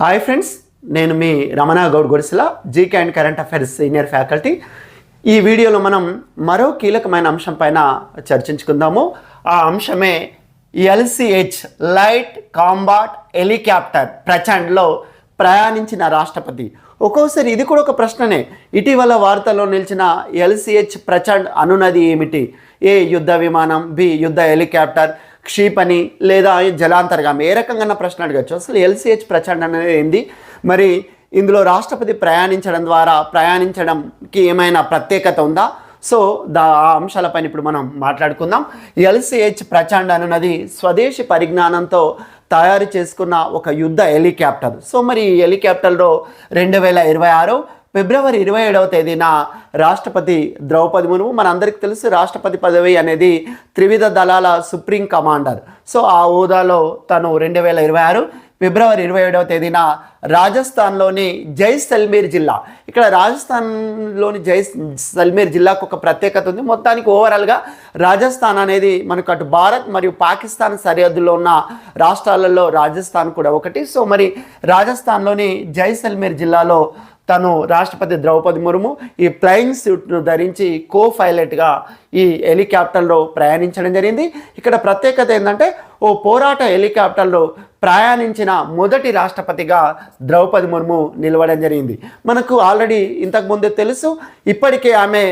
Hi friends, నేను మీ Ramana Goud Gudisela GK and current affairs senior faculty. ఈ వీడియోలో మనం మరో కీలకమైన అంశం పైన చర్చించుకుందాము. ఆ అంశమే ఎల్సిహెచ్ లైట్ కాంబాట్ హెలికాప్టర్ ప్రచండ్లో ప్రయాణించిన రాష్ట్రపతి. ఒక్కోసారి ఇది కూడా ఒక ప్రశ్ననే. ఇటీవల వార్తల్లో నిలిచిన ఎల్సిహెచ్ ప్రచండ్ అనున్నది ఏమిటి? ఏ యుద్ధ విమానం, బి యుద్ధ హెలికాప్టర్, క్షిపణి లేదా జలాంతర్గామి? ఏ రకంగా ప్రశ్న అడగచ్చు. అసలు ఎల్సిహెచ్ ప్రచండ్ అనేది ఏంది? మరి ఇందులో రాష్ట్రపతి ప్రయాణించడంకి ఏమైనా ప్రత్యేకత ఉందా? సో ఆ అంశాలపైన ఇప్పుడు మనం మాట్లాడుకుందాం. ఎల్సిహెచ్ ప్రచండ్ అనున్నది స్వదేశీ పరిజ్ఞానంతో తయారు చేసుకున్న ఒక యుద్ధ హెలికాప్టర్. సో మరి ఈ హెలికాప్టర్లో 2026 ఫిబ్రవరి 27వ తేదీన రాష్ట్రపతి ద్రౌపది ముర్ము, మనందరికీ తెలుసు రాష్ట్రపతి పదవి అనేది త్రివిధ దళాల సుప్రీం కమాండర్. సో ఆ హోదాలో తను 2026 ఫిబ్రవరి 27వ తేదీన రాజస్థాన్లోని జైసల్మేర్ జిల్లా, ఇక్కడ రాజస్థాన్లోని జైసల్మేర్ జిల్లాకు ఒక ప్రత్యేకత ఉంది. మొత్తానికి ఓవరాల్గా రాజస్థాన్ అనేది మనకు అటు భారత్ మరియు పాకిస్తాన్ సరిహద్దులో ఉన్న రాష్ట్రాలలో రాజస్థాన్ కూడా ఒకటి. సో మరి రాజస్థాన్లోని జైసల్మేర్ జిల్లాలో తను రాష్ట్రపతి ద్రౌపది ముర్ము ఈ ఫ్లయింగ్ సూట్ను ధరించి కో పైలట్గా ఈ హెలికాప్టర్లో ప్రయాణించడం జరిగింది. ఇక్కడ ప్రత్యేకత ఏంటంటే ఓ పోరాట హెలికాప్టర్లో ప్రయాణించిన మొదటి రాష్ట్రపతిగా ద్రౌపది ముర్ము నిలవడం జరిగింది. మనకు ఆల్రెడీ ఇంతకుముందే తెలుసు, ఇప్పటికే ఆమె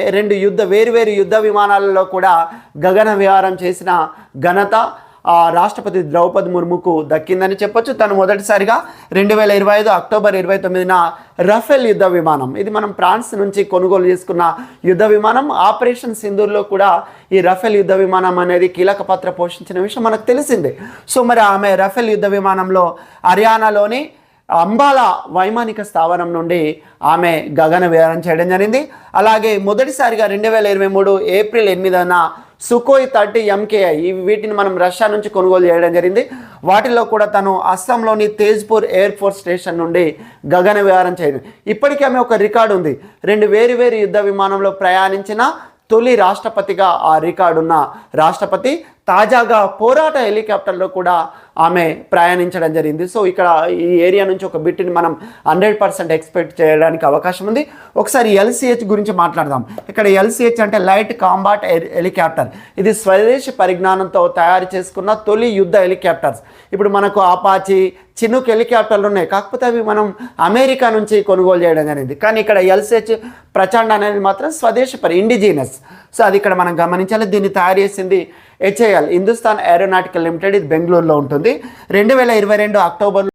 వేరు యుద్ధ విమానాలలో కూడా గగన విహారం చేసిన ఘనత రాష్ట్రపతి ద్రౌపది ముర్ముకు దక్కిందని చెప్పొచ్చు. తను మొదటిసారిగా 2025 అక్టోబర్ 29న రఫేల్ యుద్ధ విమానం, ఇది మనం ఫ్రాన్స్ నుంచి కొనుగోలు చేసుకున్న యుద్ధ విమానం. ఆపరేషన్ సింధూర్లో కూడా ఈ రఫేల్ యుద్ధ విమానం అనేది కీలక పాత్ర పోషించిన విషయం మనకు తెలిసిందే. సో మరి ఆమె రఫేల్ యుద్ధ విమానంలో హర్యానాలోని అంబాలా వైమానిక స్థావరం నుండి ఆమె గగన విహారం చేయడం జరిగింది. అలాగే మొదటిసారిగా 2023 ఏప్రిల్ 8న సుఖోయ్ 30 MKI, వీటిని మనం రష్యా నుంచి కొనుగోలు చేయడం జరిగింది. వాటిల్లో కూడా తను అస్సాంలోని తేజ్పూర్ ఎయిర్ ఫోర్స్ స్టేషన్ నుండి గగన విహారం చేయడం. ఇప్పటికీ ఆమె ఒక రికార్డు ఉంది. వేరు యుద్ధ విమానంలో ప్రయాణించిన తొలి రాష్ట్రపతిగా ఆ రికార్డున్న రాష్ట్రపతి. తాజాగా పోరాట హెలికాప్టర్లో కూడా ఆమె ప్రయాణించడం జరిగింది. సో ఇక్కడ ఈ ఏరియా నుంచి ఒక బిట్ని మనం 100% ఎక్స్పెక్ట్ చేయడానికి అవకాశం ఉంది. ఒకసారి ఎల్సిహెచ్ గురించి మాట్లాడదాం. ఇక్కడ ఎల్సిహెచ్ అంటే లైట్ కాంబాట్ హెలికాప్టర్. ఇది స్వదేశీ పరిజ్ఞానంతో తయారు చేసుకున్న తొలి యుద్ధ హెలికాప్టర్స్. ఇప్పుడు మనకు అపాచీ, చినుక్ హెలికాప్టర్లు ఉన్నాయి, కాకపోతే అవి మనం అమెరికా నుంచి కొనుగోలు చేయడం జరిగింది. కానీ ఇక్కడ ఎల్సిహెచ్ ప్రచండ్ అనేది మాత్రం స్వదేశీ ఇండిజినస్. సో అది ఇక్కడ మనం గమనించాలి. దీన్ని తయారు చేసింది HAL, హిందుస్థాన్ ఏరోనాటికల్ లిమిటెడ్. ఇది బెంగళూరులో ఉంటుంది. 2022 అక్టోబర్లో